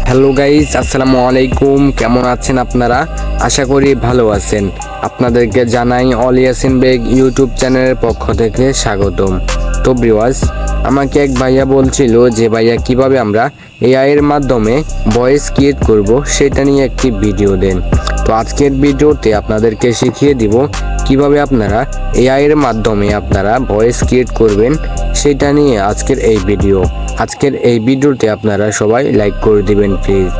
Hello guys, আসসালামু আলাইকুম। কেমন আছেন আপনারা? আশা করি ভালো আছেন। আপনাদেরকে জানাই অল ইয়াসিন বেগ ইউটিউব চ্যানেলের পক্ষ থেকে স্বাগতম। তো ভিউয়ার্স, আমাকে এক ভাইয়া বলছিল যে ভাইয়া কিভাবে আমরা এআই এর মাধ্যমে ভয়েস ক্রিয়েট করব সেটা নিয়ে একটি ভিডিও দেন। তো আজকের ভিডিওতে আপনাদেরকে শিখিয়ে দিব কিভাবে আপনারা এআই এর মাধ্যমে আপনারা ভয়েস ক্রিয়েট করবেন সেটা নিয়ে আজকের এই ভিডিও। আজকের এই ভিডিওতে আপনারা সবাই লাইক করে দিবেন প্লিজ।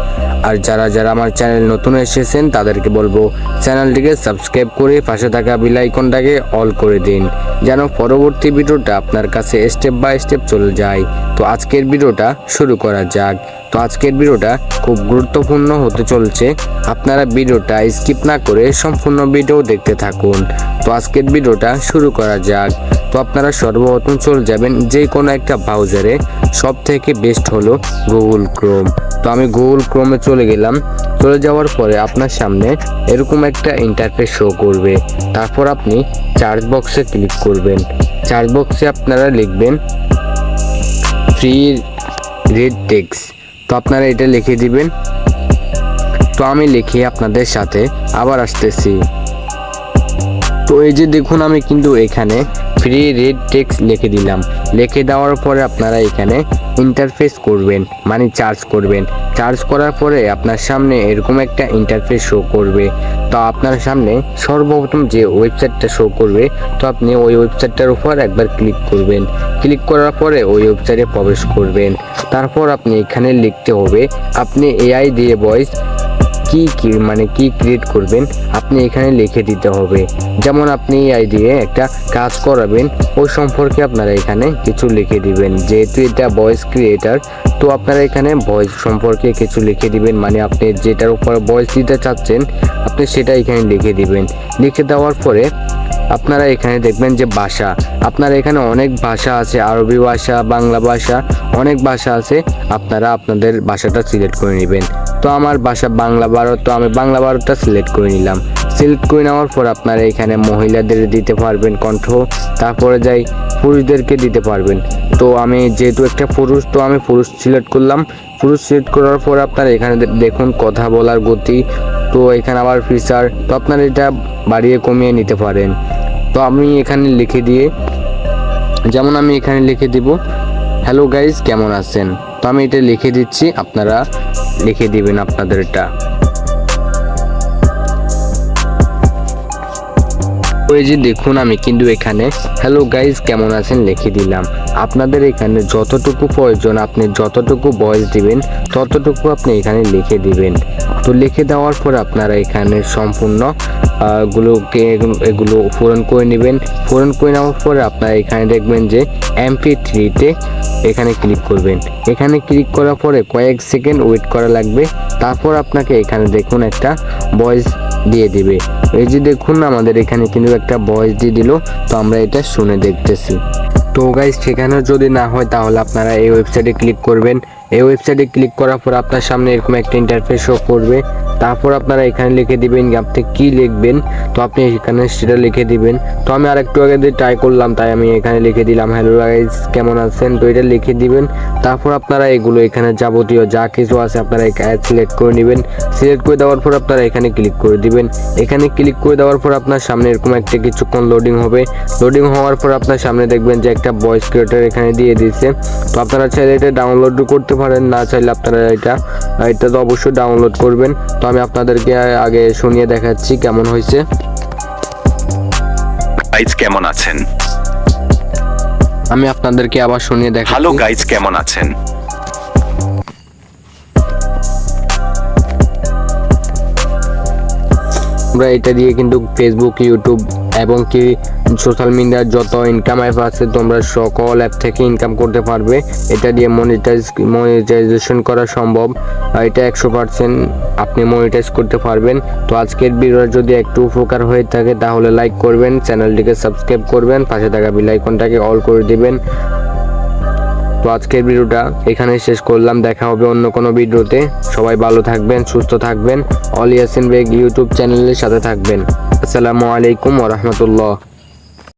আর যারা যারা আমার চ্যানেল নতুন এসেছেন তাদেরকে বলবো চ্যানেলটিকে সাবস্ক্রাইব করে পাশে থাকা বেল আইকনটাকে অল করে দিন, যেন পরবর্তী ভিডিওটা আপনার কাছে স্টেপ বাই স্টেপ চলে যায়। তো আজকের ভিডিওটা শুরু করা যাক। তো আজকের ভিডিওটা খুব গুরুত্বপূর্ণ হতে চলছে, আপনারা ভিডিওটা স্কিপ না করে সম্পূর্ণ ভিডিও দেখতে থাকুন। তো আজকের ভিডিওটা শুরু করা যাক। তো আপনারা সর্বপ্রথম চলে যাবেন যে কোনো একটা ব্রাউজারে, সব থেকে বেস্ট হলো গুগল ক্রোম। তো আমি গুগল ক্রোমে চলে গেলাম। চলে যাওয়ার পরে আপনার সামনে এরকম একটা ইন্টারফেস শো করবে। তারপর আপনি সার্চ বক্সে ক্লিক করবেন। সার্চ বক্সে আপনারা লিখবেন ফ্রি রিড টেক্সট। তো আপনারা এটা লিখে দিবেন। তো আমি লিখে আপনাদের সাথে আবার আসতেছি। তো এই যে দেখুন, আমি কিন্তু এখানে ফ্রি রিড টেক্সট লিখে দিলাম। লিখে দেওয়ার পরে আপনারা এখানে ইন্টারফেস করবেন, মানে চার্জ করবেন। চার্জ করার পরে আপনার সামনে এরকম একটা ইন্টারফেস শো করবে। তো আপনার সামনে সর্বপ্রথম যে ওয়েবসাইটটা শো করবে, তো আপনি ওই ওয়েবসাইটটার উপর একবার ক্লিক করবেন। ক্লিক করার পরে ওই ওয়েবসাইটে প্রবেশ করবেন। তারপর আপনি এখানে লিখতে হবে আপনি এআই দিয়ে ভয়েস কি ক্রিয়েট করবেন, আপনি এখানে লিখে দিতে হবে। যেমন আপনি এআই দিয়ে একটা কাজ করাবেন, ওই সম্পর্কে আপনারা এখানে কিছু লিখে দিবেন। যেহেতু এটা ভয়েস ক্রিয়েটার, তো আপনারা এখানে ভয়েস সম্পর্কে কিছু লিখে দিবেন, মানে আপনি যেটার উপর ভয়েস দিতে চাচ্ছেন আপনি সেটা এখানে লিখে দিবেন। লিখে দেওয়ার পরে আপনারা এখানে দেখবেন যে ভাষা, আপনারা এখানে অনেক ভাষা আছে, আরবি ভাষা, বাংলা ভাষা, অনেক ভাষা আছে। আপনারা আপনাদের ভাষাটা সিলেক্ট করে নেবেন। তো আমার ভাষা বাংলা ভারত, তো আমি বাংলা ভারতটা সিলেক্ট করে নিলাম। সিলেক্ট করে নেওয়ার পর আপনারা এখানে মহিলাদের দিতে পারবেন কণ্ঠ, তারপরে যাই পুরুষদেরকে দিতে পারবেন। তো আমি যেহেতু একটা পুরুষ, তো আমি পুরুষ সিলেক্ট করলাম। পুরুষ সিলেক্ট করার পর আপনারা এখানে দেখুন কথা বলার গতি, তো এখানে আবার ফিচার, তো আপনারা এটা বাড়িয়ে কমিয়ে নিতে পারেন। তো আমি এখানে লিখে দিয়ে, যেমন আমি এখানে লিখে দিব হ্যালো গাইজ কেমন আছেন। তো আমি এটা লিখে দিচ্ছি, আপনারা লিখে দিবেন আপনাদেরটা। ওই যে দেখুন, আমি কিন্তু এখানে হ্যালো গাইজ কেমন আছেন লিখে দিলাম। আপনাদের এখানে যতটুকু প্রয়োজন, আপনি যতটুকু ভয়েস দিবেন ততটুকু আপনি এখানে লিখে দিবেন। তো লিখে দেওয়ার পর আপনারা এখানে সম্পূর্ণ এগুলো পূরণ করে নেবেন। পূরণ করে নেওয়ার পরে আপনারা এখানে দেখবেন যে MP3-তে এখানে ক্লিক করবেন। এখানে ক্লিক করার পরে কয়েক সেকেন্ড ওয়েট করা লাগবে। তারপর আপনাকে এখানে দেখুন একটা ভয়েস দিয়ে দিবে। এই যে দেখুন, আমাদের এখানে কিন্তু একটা ভয়েস দিয়ে দিল। তো আমরা এটা শুনে দেখতেছি। তো গাইস, সেখানে যদি না হয় তাহলে আপনারা এই ওয়েবসাইটে ক্লিক করবেন। এই ওয়েবসাইটে ক্লিক করার পর আপনার সামনে এরকম একটা ইন্টারফেস শো করবে। তারপর আপনারা এখানে লিখে দিবেন আপনি কি লিখবেন, তো আপনি এখানে সেটা লিখে দিবেন। তো আমি আরেকটু আগে দিয়ে ট্রাই করলাম, তাই আমি এখানে লিখে দিলাম হ্যালো গাইস কেমন আছেন। তো এটা লিখে দিবেন। তারপর আপনারা এগুলো এখানে যাবতীয় যা কিছু আছে আপনারা সিলেক্ট করে নেবেন। সিলেক্ট করে দেওয়ার পর আপনারা এখানে ক্লিক করে দিবেন। এখানে ক্লিক করে দেওয়ার পর আপনার সামনে এরকম একটা কিছুক্ষণ লোডিং হবে। লোডিং হওয়ার পর আপনার সামনে দেখবেন যে একটা ভয়েস ক্রিয়েটর এখানে দিয়ে দিয়েছে। তো আপনারা চাইলে এটা ডাউনলোড করতে পারেন, না চাইলে আপনারা এটা তো অবশ্যই ডাউনলোড করবেন। তো আমি আপনাদেরকে আগে শুনিয়ে দেখাচ্ছি কেমন হয়েছে। গাইজ কেমন আছেন? আমি আপনাদেরকে আবার শুনিয়ে দেখাচ্ছি। হ্যালো গাইজ কেমন আছেন? আমরা এটা দিয়ে কিন্তু ফেসবুক, ইউটিউব এবং কি সোশ্যাল মিডিয়ার যত ইনকাম অ্যাপ আছে তোমরা সকল অ্যাপ থেকে ইনকাম করতে পারবে। এটা দিয়ে মনিটাইজেশন করা সম্ভব। এটা 100% আপনি মনিটাইজ করতে পারবেন। তো আজকের ভিডিও যদি একটু উপকার হয়ে থাকে তাহলে লাইক করবেন, চ্যানেলটিকে সাবস্ক্রাইব করবেন, পাশে থাকা বেল আইকনটাকে অল করে দিবেন। তো আজকের ভিডিওটা এখানে শেষ করলাম। দেখা হবে অন্য কোনো ভিডিওতে। সবাই ভালো থাকবেন, সুস্থ থাকবেন। অল ইয়াসিন বেগ ইউটিউব চ্যানেলের সাথে থাকবেন। আসসালামু আলাইকুম ওয়া রাহমাতুল্লাহ।